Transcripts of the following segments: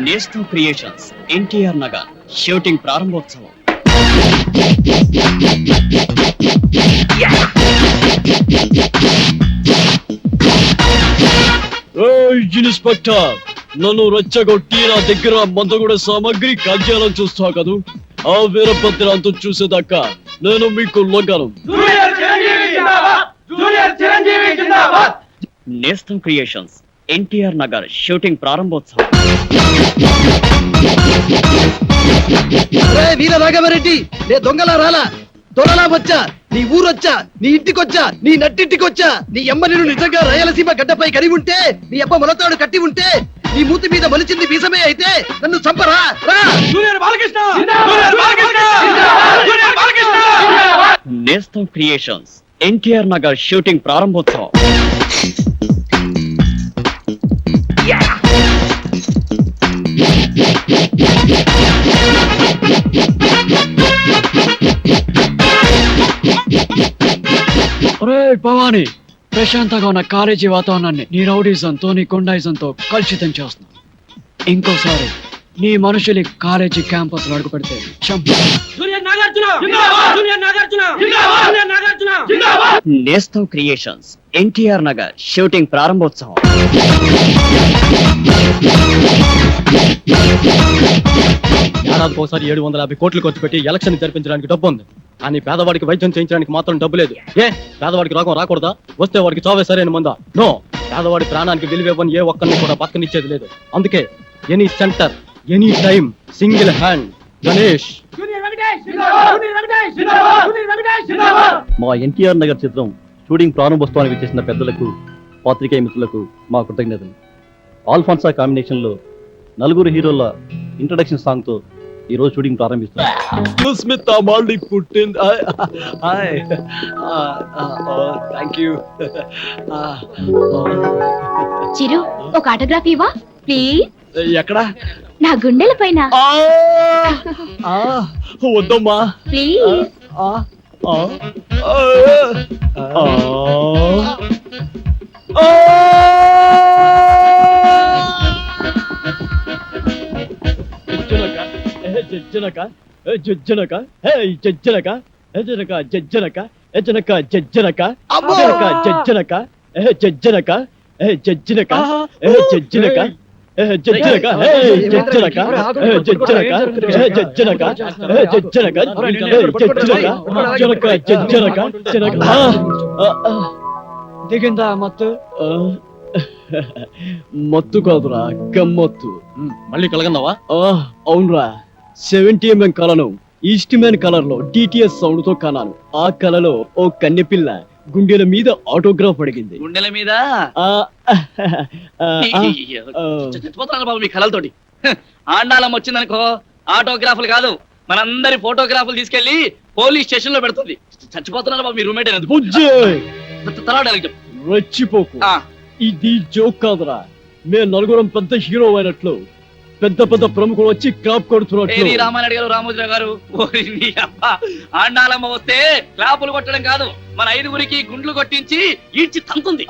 నేస్టమ్ creations NTR Nagar shooting ప్రారంభోత్సవం. Inspector, నన్ను రెచ్చగొట్టి నా దగ్గర మందగూడ సామాగ్రి కాజ్యాలను చూస్తా కదూ. ఆ వీరభద్రాంతో చూసేదాకా నేను మీకు లొంగను. నేస్టమ్ క్రియేషన్స్ ఎన్టీఆర్ నగర్ షూటింగ్ ప్రారంభోత్సవం. వీర రాఘవరెడ్డి, నే దొంగలా రాలా, దొరలా వచ్చా, నీ ఊరొచ్చా, నీ ఇంటికొచ్చా, నీ నట్టింటికొచ్చా. నీ అమ్మ నేను నిజంగా రాయలసీమ గడ్డపై కరి ఉంటే, నీ అబ్బ మొలతాడు కట్టి ఉంటే, నీ మూతి మీద మలిచింది బీసమే అయితే నన్ను చంపరా. నేస్టమ్ క్రియేషన్స్ ఎన్టీఆర్ నగర్ షూటింగ్ ప్రారంభోత్సవం. భవానీ, ప్రశాంతంగా ఉన్న కాలేజీ వాతావరణాన్ని నీ రౌడీజంతో నీ గుండాయిజంతో కలుషితం చేస్తున్నావు. ఇంకోసారి నీ మనుషులు కాలేజీ క్యాంపస్ లో అడుగు పెడితే నేస్టమ్ క్రియేషన్స్ ఎన్టీఆర్ నగర్ షూటింగ్ ప్రారంభోత్సవం. ఏడాదికి ఒకసారి 750 కోట్లు ఖర్చు పెట్టి ఎలక్షన్ జరిపించడానికి డబ్బు ఉంది, కానీ పేదవాడికి వైద్యం చేయించడానికి మాత్రం డబ్బు లేదు. పేదవాడికి రోగం రాకూడదా? వస్తే వాడికి చావే సరైన మందా? నో, పేదవాడి ప్రాణానికి విలువివ్వని ఏ ఒక్కరిని కూడా పక్కనిచ్చేది లేదు. అందుకే any centre, any time, single hand Ganesh. మా ఎన్టీఆర్ నగర్ చిత్రం షూటింగ్ ప్రారంభోత్సవానికి వచ్చేసిన పెద్దలకు, పాత్రికేయ మిత్రులకు మా కృతజ్ఞతలు. ఆల్ఫాన్సా కాంబినేషన్ లో నలుగురు హీరోల ఇంట్రడక్షన్ సాంగ్ తో ఈ రోజు షూటింగ్ ప్రారంభిస్తున్నాం. చిరు, ఒక ఆటోగ్రాఫ్ ఇవ్వా ప్లీజ్. ఎక్కడా? నా గుండెల పైన. వద్దమ్మా ప్లీజ్. జజ్జనక జజ్జనక జజ్జనక జజ్జనక జజ్జనక జజ్జనక జజ్జనక జజ్జనక జజ్జనక జజ్జనక జజ్జనక జజ్జనక జజ్జనక జజ్జనక జజ్జనక జజ్జనక జజ్జనక జనక. దిగిందా మత్తు? మత్తు కాదురా, గమ్మత్తు. మళ్ళీ కలగన్నావా? అవునరా, 70mm కళను ఈస్ట్ మ్యాన్ కలర్ లో డిటిఎస్ సౌండ్ తో కనాను. ఆ కళలో ఓ కన్నెపిల్ల గుండెల మీద ఆటోగ్రాఫ్ అడిగింది. గుండెల మీద చచ్చిపోతున్నాను బాబు మీ కళలతోటి. ఆండాలం వచ్చిందనుకో, ఆటోగ్రాఫ్లు కాదు, మనందరి ఫోటోగ్రాఫ్లు తీసుకెళ్లి పోలీస్ స్టేషన్ లో పెడుతుంది. చచ్చిపోతున్నారు బాబు మీ రూమ్మేట్. రెచ్చిపోకు, ఇది జోక్ కాదురా. మేము నలుగురం పెద్ద హీరో అయినట్లు పెద్ద పెద్ద ప్రముఖులు వచ్చి క్లాప్ కొడుతున్నట్లు. రామారెడ్డి గారు, రామోజీరావు గారు, ఆండాలమ్మ వస్తే క్లాపులు కొట్టడం కాదు, మన 5గురికి గుండ్లు కొట్టించి ఈడ్చి తంతుంది.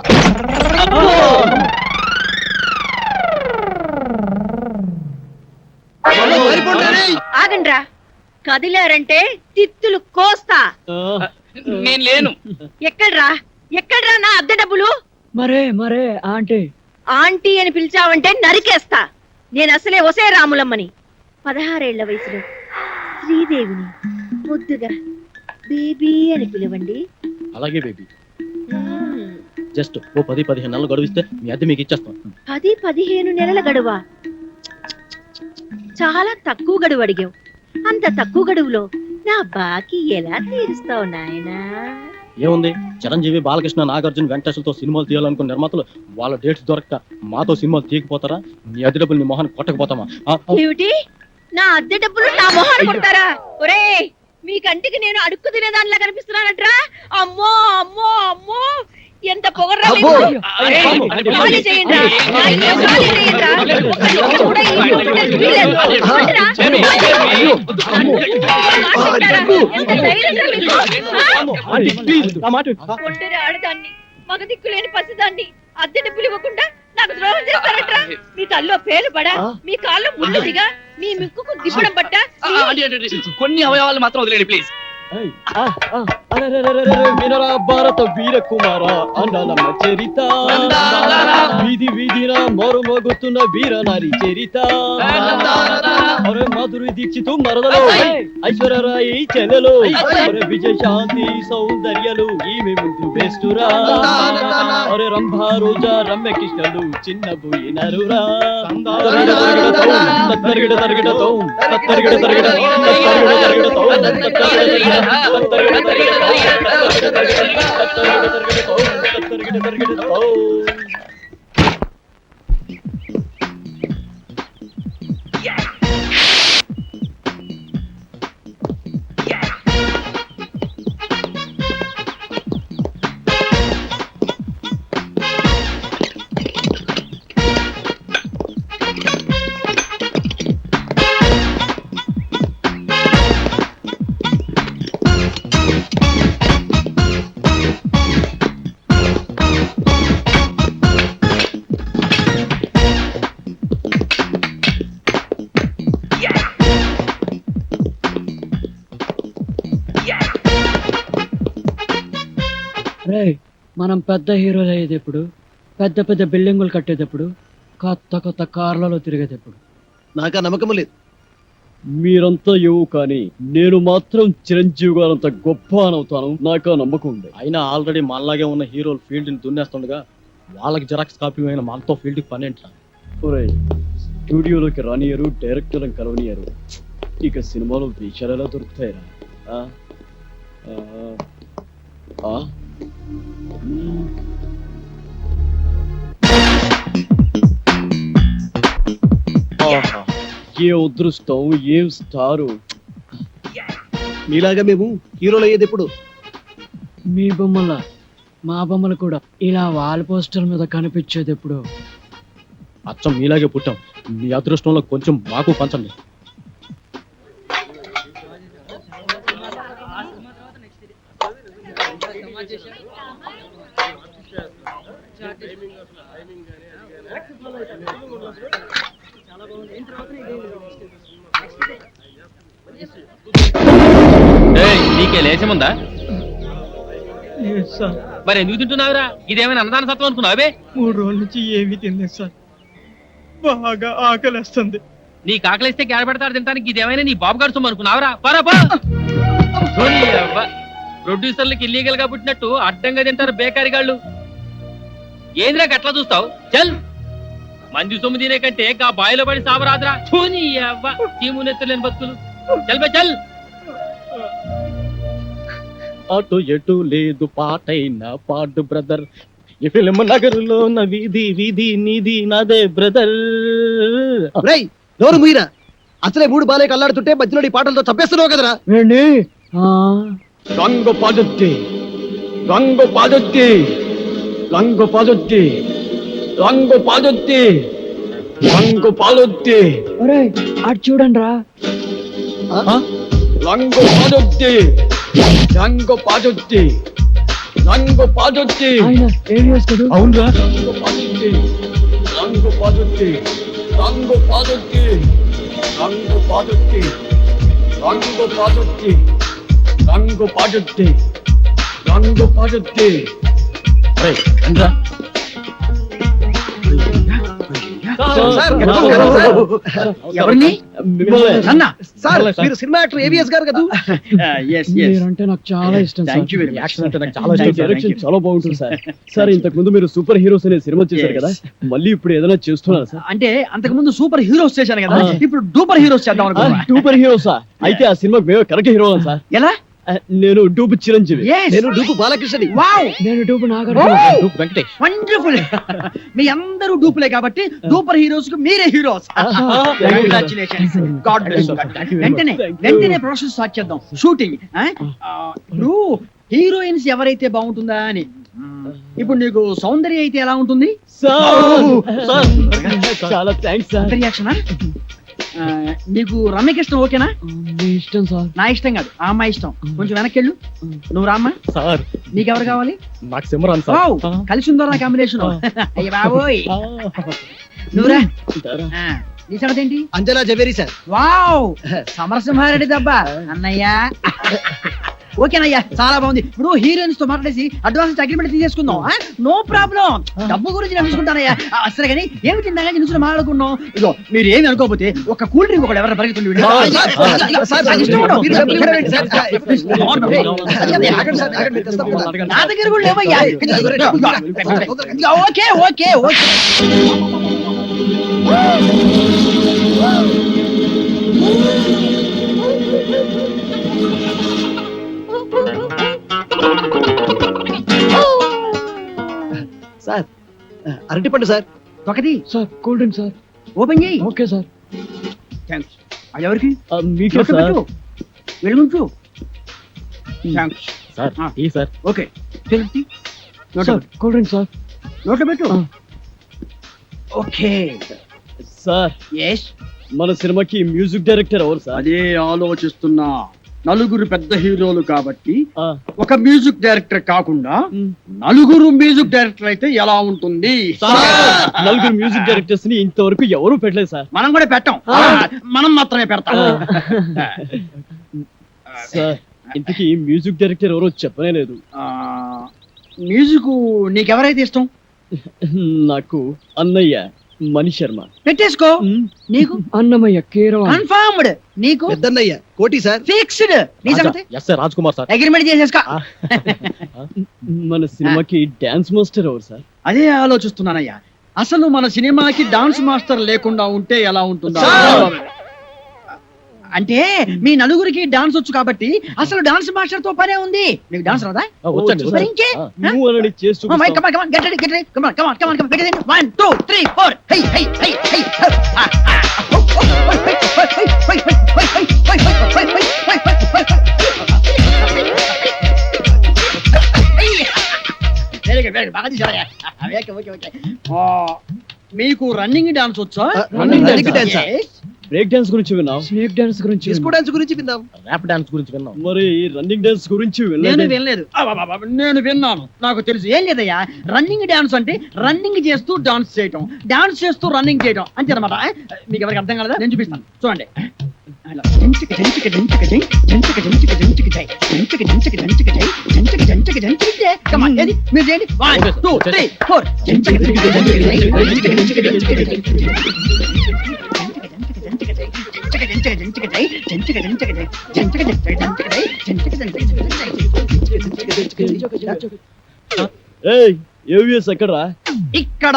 ఆగండ్రా, కదిలారంటే తిత్తులు కోస్తా. నేను లేను. ఎక్కడ్రా ఎక్కడ్రా నా అద్దె డబ్బులు? మరే ఆంటీ ఆంటీ అని పిలిచావంటే నరికేస్తా. నేను అసలే ఒసే రాములమ్మని. 16 ఏళ్ల వయసులో శ్రీదేవిని ముద్దుగా బేబీ అని పిలవండి. అలాగే బేబీ. జస్ట్ ఓ 10-15 నెలలు గడువిస్తే మీ అద్దె మీకు ఇచ్చేస్తాం. 10-15 నెలల గడువా? చాలా తక్కువ గడువు అడిగావు. అంత తక్కువ గడువులో నా బాకీ ఎలా తీరుస్తావు నాయనా? ఏముంది, చిరంజీవి, బాలకృష్ణ, నాగార్జున, వెంకటేశ్వరతో సినిమాలు తీయాలనుకున్న నిర్మాతలు వాళ్ళ డేట్స్ దొరక్క మాతో సినిమాలు తీయకపోతారా? నీ అద్దె డబ్బులు నీ మొహాన్ని కొట్టకపోతామా? ఏమిటి, నా అద్దె డబ్బులు నా మొహాన్ని కొడతారా? ఒరే, మీ కంటికి నేను అడుక్కు తినేదానిలా కనిపిస్తున్నానట్రా? అమ్మో అమ్మో అమ్మో, ఎంత పొగర్రా అబ్బో. మీకు? ఖాళీ చేయండి రా. నా ఇల్లు ఖాళీ చేయండి రా. ఒక్క నిమిషం కూడా ఈ ఇల్లు ఉండడానికి వీల్లేదు. రండిరా. మాట్లాడతారా? ఎంత ధైర్యం రా మీకు? ఒంటరి ఆడదాన్ని మగ దిక్కులేని పసిదాన్ని అద్దె డబ్బులు ఇవ్వకుండా నాకు ద్రోహం చేస్తారట్రా. మీ తల్లో పేలు పడా, మీ కాళ్ళు ముందుదిగా, మీ ముక్కుకు దిప్పడం పట్ట. కొన్ని అవయవాలు మాత్రం వదిలేండి ప్లీజ్. వినరా భారత వీర కుమార అండాలమ్మ చరిత వీధి వీధిన మరుమగుతున్న వీర నారి చరిత అరే మాధురి దీక్షితు మరదలు ఐశ్వర్యరాయి చెల్లెలు అరే విజయ శాంతి సౌందర్యలు ఈమె ముందు బెస్టురా అరే రంభా రోజా రమ్య కృష్ణలు చిన్న పోయినరురా తత్తరిగిడ తరిగిడతో తత్తరిగిడ తరిగిడ మనం పెద్ద హీరోలు అయ్యేటప్పుడు పెద్ద పెద్ద బిల్డింగులు కట్టేటప్పుడు కొత్త కొత్త కార్లలో తిరిగేటప్పుడు నాకు ఆ నమ్మకం లేదు. మీరంతా ఏవో కానీ నేను మాత్రం చిరంజీవి గారంత గొప్ప అనవుతాను. నాకు ఆ నమ్మకం ఉంది. అయినా ఆల్రెడీ మనలాగే ఉన్న హీరోలు ఫీల్డ్ ని దున్నేస్తుండగా వాళ్ళకి జెరాక్స్ కాపీ అయిన మనతో ఫీల్డ్ కి పని ఏంట్రా? ఒరేయ్, స్టూడియోలోకి రానియరు, డైరెక్టర్లను కలవనియరు. ఇక సినిమాలో వేషాలు ఎలా దొరుకుతాయిరా? ఆ? ఆ? ఆ? మ్మ్. ఆహా, ఏ అదృష్టం, ఏం స్టారు. మీలాగా మేము హీరోలు అయ్యేది ఎప్పుడు? మీ బొమ్మల మా బొమ్మలు కూడా ఇలా వాల్ పోస్టర్ మీద కనిపించేది ఎప్పుడు? అచ్చం మీలాగే పుట్టాం. మీ అదృష్టంలో కొంచెం మాకు పంచండి. నీకే లేచముందా? మరి ఎందుకు తింటున్నావురా? ఇదేమైనా అన్నదాన సత్వం అనుకున్నావే? 3 రోజుల నుంచి ఏమీ తినలేదు సార్. బాగా ఆకలిస్తుంది. నీకు ఆకలిస్తే కేడ పెడతాడు తింటానికి. ఇదేమైనా నీ బాబు గారు సొమ్ము అనుకున్నావురా? పరాపా ప్రొడ్యూసర్లకు ఇల్లీగల్ గా పుట్టినట్టు అడ్డంగా తింటారు బేకారి గాళ్ళు. ఏంద్రా గట్లా చూస్తావు? చల్, మంది సొమ్ము తినే కంటే గా బాయిలో పడి సావరాదురా. చీము నెత్తలేని బతుకులు. చల్ బే చల్. అటు ఎటు లేదు పాటైన పాడు బ్రదర్. ఈ ఫిల్మ్ నగరులో నా వీధి వీధి నీది నాదే బ్రదర్. రేయ్, నోరు మీరా. అసలే మూడు బాలే కల్లాడుతుంటే మధ్యలో ఈ పాటలతో చంపేస్తున్నావు కదరా. రంగు పాదొత్తి, రంగు పాదొత్తి, రంగు పాదొత్తి, రంగు పాదొత్తి, రంగు పాదొత్తి. అటు చూడండి రా. రంగు పాదొత్తి, రంగు పాదొత్తి, రంగు పాదొత్తి. అవునరా? రంగు పాదొత్తి, రంగు పాదొత్తి, రంగు పాదొత్తి, రంగు పాదొత్తి, రంగు పాదొత్తి, రంగు పాదొత్తి, రంగు పాదొత్తి. ఎవరిని? సార్, మీరు సినిమా యాక్టర్ ఏవిఎస్ గారు కదా? మీరంటే నాకు చాలా ఇష్టం సార్. యాక్షన్ అంటే నాకు చాలా ఇష్టం. డైరెక్షన్ చాలా బాగుంటుంది సార్. సార్, ఇంతకు ముందు మీరు సూపర్ హీరోస్ అనే సినిమా చేశారు కదా, మళ్ళీ ఇప్పుడు ఏదైనా చేస్తున్నారు సార్? అంటే అంతకు ముందు సూపర్ హీరోస్ చేశాను కదా, ఇప్పుడు డూపర్ హీరోస్ చేద్దాం అనుకున్నా. సూపర్ హీరోసా? అయితే ఆ సినిమాకి మేము కరెక్ట్ హీరో సార్. ఎలా? నేను డూపు చిరంజీవి. నేను డూపు బాలకృష్ణని. వావ్, నేను dupe Nagarjuna. Dupe Venkatesh. Wonderful. మీ అందరూ డూపులే కాబట్టి డూపర్ హీరోస్ కు మీరే హీరోస్. కంగ్రాచులేషన్స్. God bless. వెంటనే ప్రాసెస్ స్టార్ట్ చేద్దాం. షూటింగ్. ఇప్పుడు హీరోయిన్స్ ఎవరైతే బాగుంటుందా అని ఇప్పుడు నీకు సౌందర్య అయితే ఎలా ఉంటుంది? సార్ చాలా థ్యాంక్స్ సార్. రియాక్షనా? నీకు రమ్యకృష్ణ ఓకేనా? మీ ఇష్టం సార్. నా ఇష్టం కాదు, ఆ అమ్మాయి ఇష్టం. కొంచెం వెనక్కి వెళ్ళు. నువ్వు రామ్మా. సార్ నీకెవరు కావాలి? నాకు సిమరాన్ వావ్, సార్. కలిసి ఉందో నా కాంబినేషన్. అయ్య బాబోయ్. నువ్వురా. నీ సంగతి ఏంటి? అంజనా జవేరి సార్. వావ్, సమరసింహారెడ్డి దెబ్బ అన్నయ్య. ఓకేనయ్యా, చాలా బాగుంది. ఇప్పుడు హీరోయిన్స్ తో మాట్లాడేసి అడ్వాన్స్ అగ్రిమెంట్ తీసేసుకుందాం. నో ప్రాబ్లం, డబ్బు గురించి నేను చూసుకుంటానయ్యా. అసలు కానీ ఏమి తిందా నుంచి మాట్లాడుకున్నాం. ఇదో మీరు ఏమి అనుకోకపోతే ఒక కూల్ డ్రింక్ ఒకటి ఎవరైనా పరిగెత్తుంది. నా దగ్గర కూడా లేవయ్యా. Okay okay okay. సార్ అరటిపండు సార్. ఒకటి sir cool drink sir. Open చేయి. Okay sir. థ్యాంక్స్. అది ఎవరికి? మీకే నోట్లో సార్. పెట్టు. వెలుగుంచు. థ్యాంక్స్. సార్ ఈ సార్. ఓకే. తిరుపతి. నోట్లో సార్ పెట్టు. Cool drink sir. నోట్లో పెట్టు. ఓకే. Sir yes. మన సినిమాకి మ్యూజిక్ డైరెక్టర్ ఎవరు సార్? అదే ఆలోచిస్తున్నా. నలుగురు పెద్ద హీరోలు కాబట్టి ఆ, ఒక మ్యూజిక్ డైరెక్టర్ కాకుండా మ్. నలుగురు మ్యూజిక్ డైరెక్టర్ అయితే ఎలా ఉంటుంది? సార్, నలుగురు మ్యూజిక్ డైరెక్టర్స్ ని ఇంతవరకు ఎవరు పెట్టలేదు సార్. మనం కూడా పెట్టాం. మనం మాత్రమే పెడతాం. సార్ ఇంతకీ మ్యూజిక్ డైరెక్టర్ ఎవరో చెప్పనే లేదు. మ్యూజిక్ నీకెవరైతే ఇష్టం? నాకు అన్నయ్య మణి శర్మ. పెట్టేసుకో. నీకు అన్నమయ్య కీరవ. కన్ఫర్మ్డ్. నీకు పెద్దన్నయ్య కోటి సార్. ఫిక్స్డ్. నీ సంగతి? Yes sir, Raj Kumar sir. Agreement చేసేసుకో. మన సినిమాకి డాన్స్ మాస్టర్ ఎవరు సార్? అదే ఆలోచిస్తున్నానయ్యా. అసలు మన సినిమాకి డాన్స్ మాస్టర్ లేకుండా ఉంటే ఎలా ఉంటుందా? అంటే మీ నలుగురికి డాన్స్ వచ్చు కాబట్టి అసలు డాన్స్ మాస్టర్ తో పనే ఉంది. నీకు డాన్స్ రాదా? వచ్చండి మరి ఇంకే? నువ్వు అనని చేసి Come on, come on, come on, get ready, get ready. Come on, come on, come on, come on. Get ready. 1, 2, 3, 4. Hey, hey, hey, hey. Very good, very good. బాగా తీశారయ్యా. Okay, okay, okay. మీకు running dance వచ్చా? running dance ఆ? Yes. Break dance గురించి విన్నాం, snake dance గురించి disco dance గురించి విన్నాం. Rap dance గురించి విన్నాం, మరి రన్నింగ్ డాన్స్ గురించి నేను వినలేదు. వినలేదు. నేను విన్నాను, నాకు తెలుసు. ఏం లేదయ్యా, రన్నింగ్ డాన్స్ అంటే రన్నింగ్ చేస్తూ డాన్స్ చేయటం, డాన్స్ చేస్తూ రన్నింగ్ చేయటం అంతే అనమాట. మీకు ఎవరికి అర్థం కాలేదా? నేను చూపిస్తాను, చూడండి. ఇలా జంచిక జంచిక జంచిక జై, జంచిక జంచిక జంచిక జై, జంచిక జంచిక జంచిక జై, జంచిక జంచిక జంచిక జై. Come on, ఏది? మీరు చేయండి. 1, 2, 3, 4. జంచిక జంచిక జంచిక జై, జంచిక జంచిక జంచిక జై, జంచిక జంచిక జంచిక జై, జంచిక జంచిక జంచిక జై, జంచిక జంచిక జై, జంచిక జంచిక జంచిక జై, జంచిక జంచిక జంచిక జై. ఏయ్ ఏవిఎస్ ఎక్కడరా? ఇక్కడ.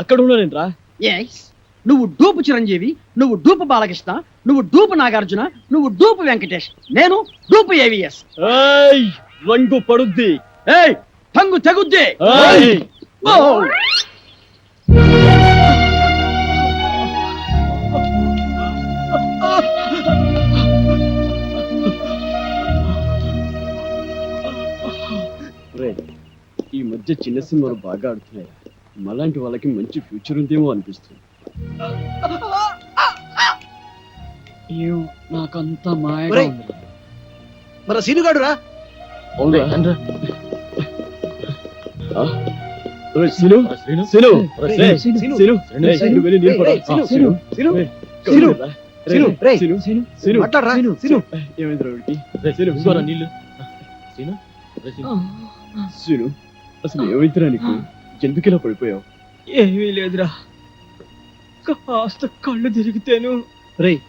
అక్కడ ఉన్నానేంట్రా? ఎస్. నువ్వు డూపు చిరంజీవి, నువ్వు డూపు బాలకృష్ణ, నువ్వు డూపు నాగార్జున, నువ్వు డూపు వెంకటేష్, నేను డూపు ఏవిఎస్. ఏయ్ రంగు పడుద్ది. ఏయ్ తంగు తెగుద్ది. ఏయ్ ఓ! రేయ్, ఈ మధ్య చిన్న సినిమాలు బాగా ఆడుతున్నాయి. మలాంటి వాళ్ళకి మంచి ఫ్యూచర్ ఉందేమో అనిపిస్తుంది. నాకంతా మాయగా ఒరేయ్. ఉంది. మన సీనుగాడు రా. అవునురా? ఆ? ఒరేయ్, సీను, సీను, రేయ్, సీను, సీను, సీను, రేయ్, నువ్వు వెళ్ళి నీళ్ళు పట్టురా. సీను, సీను, సీను, రేయ్, సీను, రా. సీను, రేయ్, సీను, సీను, సీను, మాట్లాడరా. సీను. ఏమైందిరా వీడికి? సీను, ఇంకోరా నీళ్ళు. సీను, సీను, అసలు ఏమైందిరా నీకు? ఎందుకు ఇలా పడిపోయావు? ఏమీ లేదురా, కాస్త కళ్ళు తిరిగితేను. రేయ్,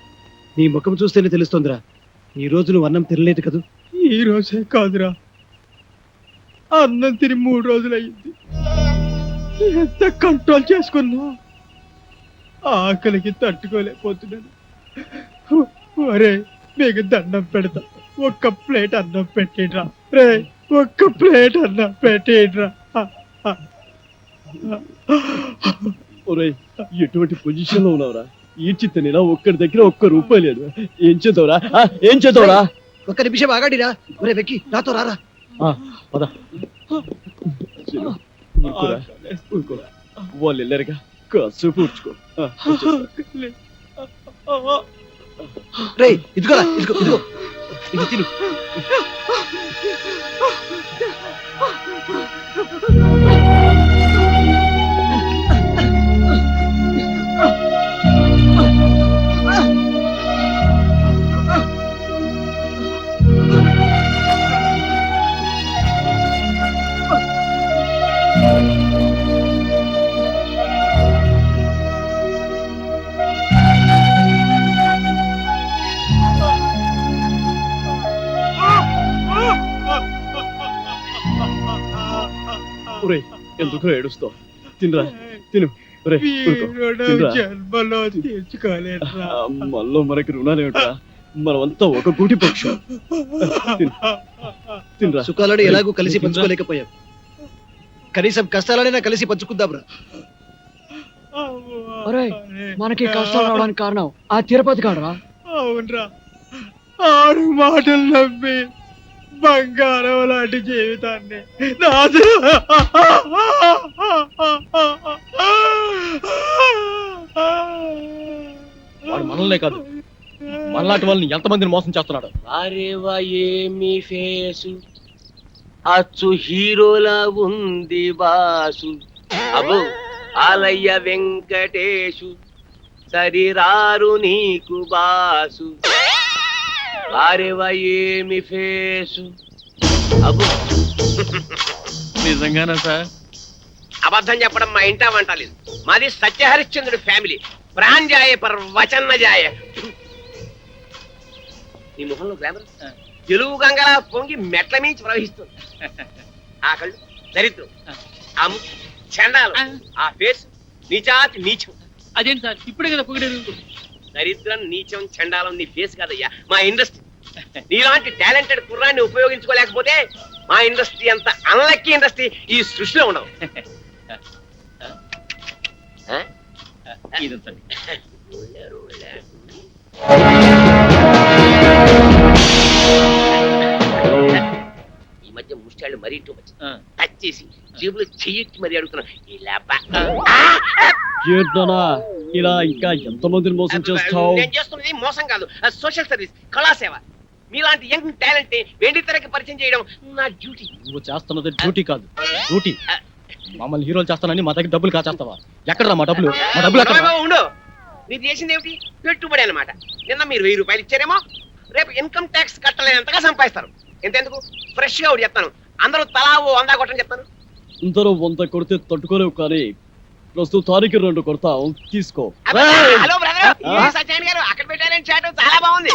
నీ ముఖం చూస్తేనే తెలుస్తుందిరా, ఈ రోజు నువ్వు అన్నం తినలేదు కదూ. ఈ రోజే కాదురా, అన్నం తిని 3 రోజులు అయింది. ఎంత కంట్రోల్ చేసుకున్నా ఆకలికి తట్టుకోలేకపోతున్నాను. ఒరే, మీకు దండం పెడతా, ఒక్క ప్లేట్ అన్నం పెట్టిడ్రా. రే, ఒక్క ప్లేట్ అన్నం పెట్టిడ్రా. ఒరేయ్, ఎటువంటి పొజిషన్ లో ఉన్నావురా? ఈడ్చి తినేలా ఒక్కడి దగ్గర ఒక్క రూపాయి లేదు. ఏం చేద్దావురా? ఏం చేద్దావురా? ఒక్క నిమిషం ఆగాడిరా. ఒరే వెక్కి, నాతో రారా. పద. ఊరుకోరా, ఊరుకో. వాళ్ళు వెళ్ళారుగా కాసేపు ఊర్చుకో. రేయ్ ఇదిగోరా, ఇదిగో ఇదిగో ఇది తిను. ఒరేయ్, ఎందుకు ఏడుస్తావు? తినరా, తిను. ఒరేయ్, ఊరుకో. తినరా. మనలో మనకి రుణాలేమిట్రా? మనమంతా ఒక గూటి పక్షం. తినరా. సుఖాలను ఎలాగూ కలిసి పంచుకోలేకపోయాం, కనీసం కష్టాలనైనా కలిసి పంచుకుందాంరా. మనకి కష్టాలు రావడానికి కారణం ఆ తిరుపతి కాడరా. అవునరా, ఆడు మాటలు నమ్మి బంగారం లాంటి జీవితాన్ని వాడు మనల్నే కాదు, మనలాంటి వాళ్ళని ఎంతమందిని మోసం చేస్తున్నాడు. అరేవా ఏమి ఫేసు, అచ్చు హీరోలా ఉంది బాసు. అబ్బో ఆలయ్య వెంకటేశు, సరిరారు నీకు బాసు. అరేవా ఏమి ఫేసు. అబ్బో నిజంగానా సార్? అబద్ధం చెప్పడం మా ఇంటా వంటలేదు. మాది సత్యహరిశ్చంద్రుడి ఫ్యామిలీ. ప్రాణ్జాయ పర్ వచన్న జాయ. ఈ ముఖంలో గ్లామర్ తెలుగు గంగలా పొంగి మెట్ల మించి ప్రవహిస్తుంది. ఆ కళ్ళు దరిద్రం, ఆ ముక్కు చండాలం, ఆ ఫేస్ నీచాతి నీచం. అదేంటి సార్ ఇప్పుడే కదా పొగిడారు? దరిద్రం, నీచం, చండాలం నీ ఫేస్ కాదయ్యా, మా ఇండస్ట్రీ. నీలాంటి టాలెంటెడ్ కుర్రాన్ని ఉపయోగించుకోలేకపోతే మా ఇండస్ట్రీ అంత అన్లక్కీ ఇండస్ట్రీ ఈ సృష్టిలో ఉండవు. ఇది ఉంచండి. ఈ మధ్య ముష్టాళ్ళు మరీ టూ మచ్. టచ్ చేసి జేబులో చెయ్యొచ్చి మరీ అడుగుతున్నా. ఇలా ఏంటనా ఇలా ఇంకా ఎంతమందిని మోసం చేస్తావు? నేను చేస్తున్నది మోసం కాదు, సోషల్ సర్వీస్, కళాసేవ. మీలాంటి యంగ్ టాలెంట్ వెండి తెరకి పరిచయం చేయడం నా డ్యూటీ. నువ్వు చేస్తున్నది డ్యూటీ కాదు, డ్యూటీ. మమ్మల్ని హీరోలు చేస్తానని మా దగ్గర డబ్బులు కాచేస్తావా? ఎక్కడరా మా డబ్బులు? మా డబ్బులు ఎక్కడ? ఉండు, మీరు చేసింది ఏమిటి? పెట్టుబడి అన్నమాట. నిన్న మీరు 1000 రూపాయలు ఇచ్చారేమో, రేపు ఇన్కమ్ ట్యాక్స్ కట్టలేనంతగా సంపాదిస్తారు. ఎంతెందుకు ఫ్రెష్ గా ఒకటి చెప్తాను, అందరూ తలా ఓ 100 కొట్టని చెప్తాను. అందరూ 100 కొడితే తట్టుకోలేవు, కానీ ప్రస్తుతానికి 2 కొడతాం, తీసుకో. హలో బ్రదర్, సత్యనారాయణ గారు అక్కడ పెట్టారని చాటు చాలా బాగుంది.